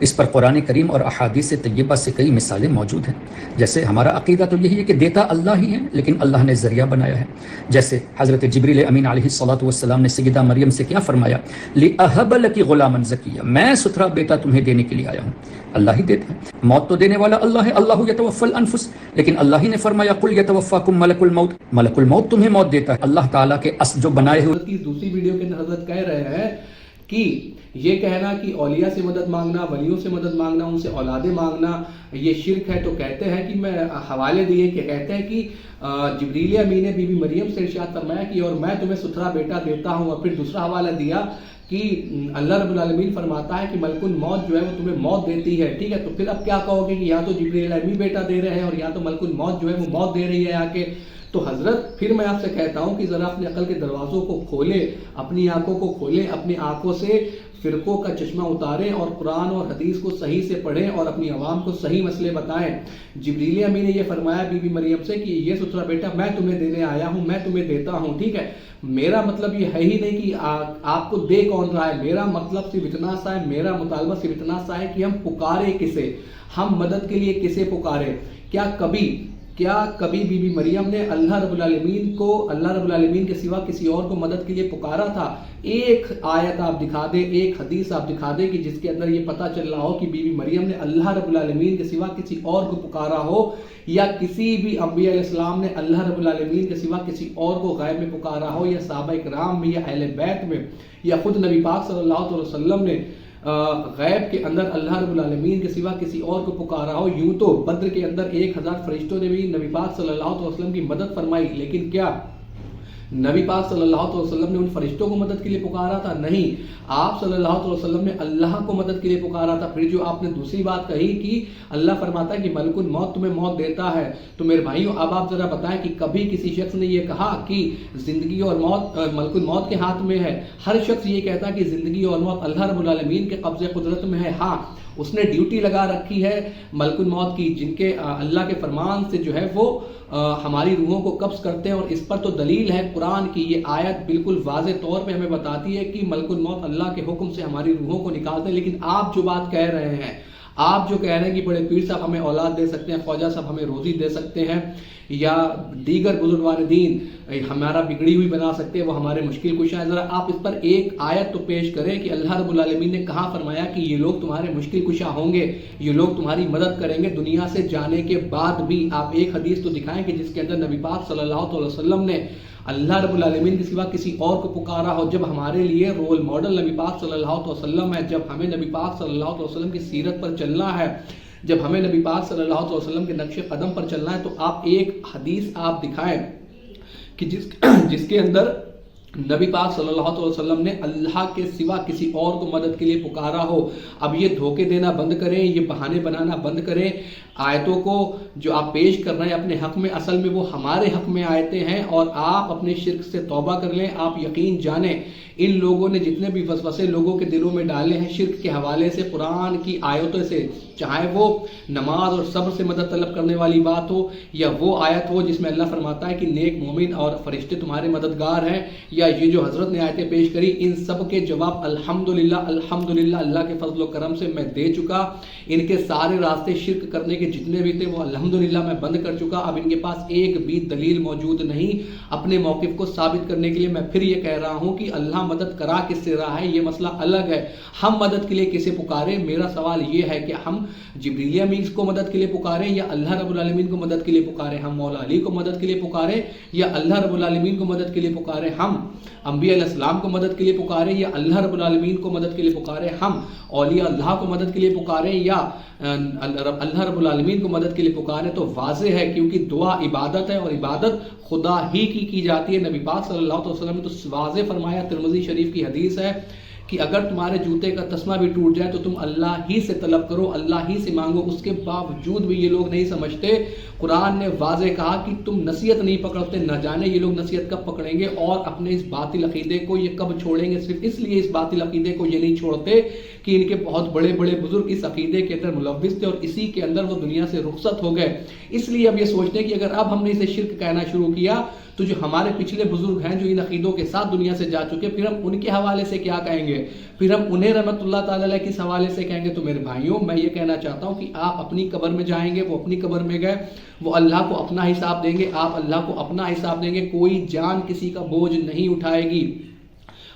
اس پر قرآن کریم اور احادیث طیبہ سے کئی مثالیں موجود ہیں. جیسے ہمارا عقیدہ تو یہی ہے کہ دیتا اللہ ہی ہے، لیکن اللہ نے ذریعہ بنایا ہے. جیسے حضرت جبریل امین علیہ الصلوۃ والسلام نے سیدہ مریم سے کیا فرمایا؟ لِأَهَبَ لَكِ غُلَامًا زَكِيًّا، میں ستھرا بیٹا تمہیں دینے کے لیے آیا ہوں. اللہ ہی دیتا ہے، موت تو دینے والا اللہ ہے. اللہ یتوفی الانفس، لیکن اللہ ہی نے فرمایا قل یتوفاکم ملک الموت، ملک الموت تمہیں موت دیتا ہے. اللہ تعالیٰ کے جو بنائے ہوئے. حضرت کی دوسری ویڈیو کے اندر حضرت کہہ رہے ہیں کہ یہ کہنا کہ اولیاء سے مدد مانگنا، ولیوں سے مدد مانگنا، ان سے اولادیں مانگنا یہ شرک ہے. تو کہتے ہیں کہ میں حوالے دیے کہ کہتے ہیں کہ جبریل امین نے بی بی مریم سے ارشاد فرمایا کہ اور میں تمہیں ستھرا بیٹا دیتا ہوں. اور پھر دوسرا حوالہ دیا کہ اللہ رب العالمین فرماتا ہے کہ ملک الموت جو ہے وہ تمہیں موت دیتی ہے. ٹھیک ہے، تو پھر اب کیا کہو گے کہ یا تو جبریل امین بیٹا دے رہے ہیں اور یا تو ملک الموت جو ہے وہ موت دے رہی ہے آ کے. تو حضرت پھر میں آپ سے کہتا ہوں کہ ذرا اپنے عقل کے دروازوں کو کھولے، اپنی آنکھوں کو کھولے، اپنی آنکھوں سے فرقوں کا چشمہ اتاریں اور قرآن اور حدیث کو صحیح سے پڑھیں اور اپنی عوام کو صحیح مسئلے بتائیں. جبریل امین نے یہ فرمایا بی بی مریم سے کہ یہ ستھرا بیٹا میں تمہیں دینے آیا ہوں، میں تمہیں دیتا ہوں. ٹھیک ہے، میرا مطلب یہ ہے ہی نہیں کہ آپ کو دے کون رہا ہے. میرا مطلب صرف اتنا سا ہے، میرا مطالبہ صرف اتنا سا ہے کہ ہم پکارے کسے، ہم مدد کے لیے کسے پکارے. کیا کبھی بی بی مریم نے اللہ رب العالمین کے سوا کسی اور کو مدد کے لیے پکارا تھا؟ ایک آیت آپ دکھا دیں، ایک حدیث آپ دکھا دیں کہ جس کے اندر یہ پتہ چل رہا ہو کہ بی بی مریم نے اللہ رب العالمین کے سوا کسی اور کو پکارا ہو، یا کسی بھی انبیاء علیہ السلام نے اللہ رب العالمین کے سوا کسی اور کو غیب میں پکارا ہو، یا صحابہ کرام میں، یا اہل بیت میں، یا خود نبی پاک صلی اللہ علیہ وسلم نے غیب کے اندر اللہ رب العالمین کے سوا کسی اور کو پکارا ہو. یوں تو بدر کے اندر 1000 فرشتوں نے بھی نبی پاک صلی اللہ علیہ وسلم کی مدد فرمائی، لیکن کیا نبی پاک صلی اللہ علیہ وسلم نے ان فرشتوں کو مدد کے لیے پکارا تھا؟ نہیں، آپ صلی اللہ علیہ وسلم نے اللہ کو مدد کے لیے پکارا تھا. پھر جو آپ نے دوسری بات کہی کہ اللہ فرماتا ہے کہ ملک الموت تمہیں موت دیتا ہے، تو میرے بھائیوں اب آپ ذرا بتائیں کہ کبھی کسی شخص نے یہ کہا کہ زندگی اور موت ملک الموت کے ہاتھ میں ہے؟ ہر شخص یہ کہتا ہے کہ زندگی اور موت اللہ رب العالمین کے قبضے قدرت میں ہے. ہاں، اس نے ڈیوٹی لگا رکھی ہے ملک الموت کی، جن کے اللہ کے فرمان سے جو ہے وہ ہماری روحوں کو قبض کرتے ہیں. اور اس پر تو دلیل ہے قرآن کی. یہ آیت بالکل واضح طور پہ ہمیں بتاتی ہے کہ ملک الموت اللہ کے حکم سے ہماری روحوں کو نکالتے ہیں. لیکن آپ جو بات کہہ رہے ہیں، آپ جو کہہ رہے ہیں کہ بڑے پیر صاحب ہمیں اولاد دے سکتے ہیں، خواجہ صاحب ہمیں روزی دے سکتے ہیں، یا دیگر بزرگوار دین ہمارا بگڑی ہوئی بنا سکتے ہیں، وہ ہمارے مشکل کشا ہیں، ذرا آپ اس پر ایک آیت تو پیش کریں کہ اللہ رب العالمین نے کہاں فرمایا کہ یہ لوگ تمہارے مشکل کشا ہوں گے، یہ لوگ تمہاری مدد کریں گے دنیا سے جانے کے بعد بھی. آپ ایک حدیث تو دکھائیں کہ جس کے اندر نبی پاک صلی اللہ علیہ وسلم نے اللہ رب العالمین کے سوا کسی اور کو پکارا ہو. جب ہمارے لیے رول ماڈل نبی پاک صلی اللہ علیہ وسلم ہے، جب ہمیں نبی پاک صلی اللہ علیہ وسلم کی سیرت پر چلنا ہے، جب ہمیں نبی پاک صلی اللہ علیہ وسلم کے نقش قدم پر چلنا ہے، تو آپ ایک حدیث آپ دکھائیں کہ جس کے اندر نبی پاک صلی اللہ علیہ وسلم نے اللہ کے سوا کسی اور کو مدد کے لیے پکارا ہو. اب یہ دھوکے دینا بند کریں، یہ بہانے بنانا بند کریں. آیتوں کو جو آپ پیش کر رہے ہیں اپنے حق میں، اصل میں وہ ہمارے حق میں آیتیں ہیں، اور آپ اپنے شرک سے توبہ کر لیں. آپ یقین جانیں ان لوگوں نے جتنے بھی وسوسے لوگوں کے دلوں میں ڈالے ہیں شرک کے حوالے سے، قرآن کی آیتوں سے، چاہے وہ نماز اور صبر سے مدد طلب کرنے والی بات ہو، یا وہ آیت ہو جس میں اللہ فرماتا ہے کہ نیک مومن اور فرشتے تمہارے مددگار ہیں، یا یہ جو حضرت نے آیتیں پیش کری، ان سب کے جواب الحمدللہ اللہ کے فضل و کرم سے میں دے چکا. ان کے سارے راستے شرک کرنے کے جتنے بھی تھے وہ الحمدللہ میں بند کر چکا. اب ان کے پاس ایک بھی دلیل موجود نہیں اپنے موقف کو ثابت کرنے کے لیے. میں پھر یہ کہہ رہا ہوں کہ اللہ مدد کرا کس سے رہا ہے یہ مسئلہ الگ ہے، ہم مدد کے لیے کسے پکارے. میرا سوال یہ ہے کہ ہم جبریل امین کو مدد کے لیے پکارے یا اللہ رب العالمین کو مدد کے لیے پکارے؟ ہم مولا علی کو مدد کے لیے پکارے یا اللہ رب العالمین کو مدد کے لیے پکارے؟ ہم انبیاء علیہ السلام کو مدد کے لیے پکارے یا اللہ رب العالمین کو مدد کے لیے پکارے؟ ہم اولیاء اللہ کو مدد کے لیے پکارے یا اللہ رب العالمین کو مدد کے لیے پکارے؟ تو واضح ہے کیونکہ دعا عبادت ہے اور عبادت خدا ہی کی جاتی ہے. نبی پاک صلی اللہ علیہ وسلم نے تو واضح فرمایا، ترمذی شریف کی حدیث ہے کہ اگر تمہارے جوتے کا تسمہ بھی ٹوٹ جائے تو تم اللہ ہی سے طلب کرو، اللہ ہی سے مانگو. اس کے باوجود بھی یہ لوگ نہیں سمجھتے. قرآن نے واضح کہا کہ تم نصیحت نہیں پکڑتے، نہ جانے یہ لوگ نصیحت کب پکڑیں گے اور اپنے اس باطل عقیدے کو یہ کب چھوڑیں گے. صرف اس لیے اس باطل عقیدے کو یہ نہیں چھوڑتے کہ ان کے بہت بڑے بڑے بزرگ اس عقیدے کے اندر ملوث تھے اور اسی کے اندر وہ دنیا سے رخصت ہو گئے. اس لیے اب یہ سوچتے ہیں کہ اگر اب ہم نے اسے شرک کہنا شروع کیا تو جو ہمارے پچھلے بزرگ ہیں جو ان عقیدوں کے ساتھ دنیا سے جا چکے، پھر ہم ان کے حوالے سے کیا کہیں گے؟ پھر ہم انہیں رحمت اللہ تعالیٰ علیہ کس حوالے سے کہیں گے؟ تو میرے بھائیوں، میں یہ کہنا چاہتا ہوں کہ آپ اپنی قبر میں جائیں گے، وہ اپنی قبر میں گئے، وہ اللہ کو اپنا حساب دیں گے، آپ اللہ کو اپنا حساب دیں گے، کوئی جان کسی کا بوجھ نہیں اٹھائے گی۔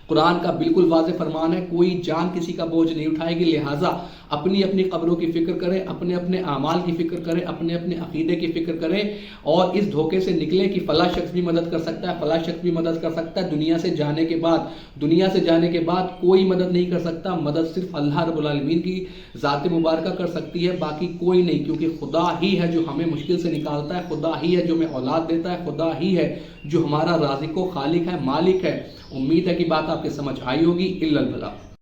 قرآن کا بالکل واضح فرمان ہے، کوئی جان کسی کا بوجھ نہیں اٹھائے گی، لہٰذا اپنی اپنی قبروں کی فکر کریں، اپنے اپنے اعمال کی فکر کریں، اپنے اپنے عقیدے کی فکر کریں، اور اس دھوکے سے نکلیں کہ فلاں شخص بھی مدد کر سکتا ہے، فلاں شخص بھی مدد کر سکتا ہے۔ دنیا سے جانے کے بعد کوئی مدد نہیں کر سکتا، مدد صرف اللہ رب العالمین کی ذات مبارکہ کر سکتی ہے، باقی کوئی نہیں، کیونکہ خدا ہی ہے جو ہمیں مشکل سے نکالتا ہے، خدا ہی ہے جو ہمیں اولاد دیتا ہے، خدا ہی ہے جو ہمارا رازق و خالق ہے، مالک ہے۔ امید ہے کہ بات آپ کے سمجھ آئی ہوگی۔ الا البلاغ۔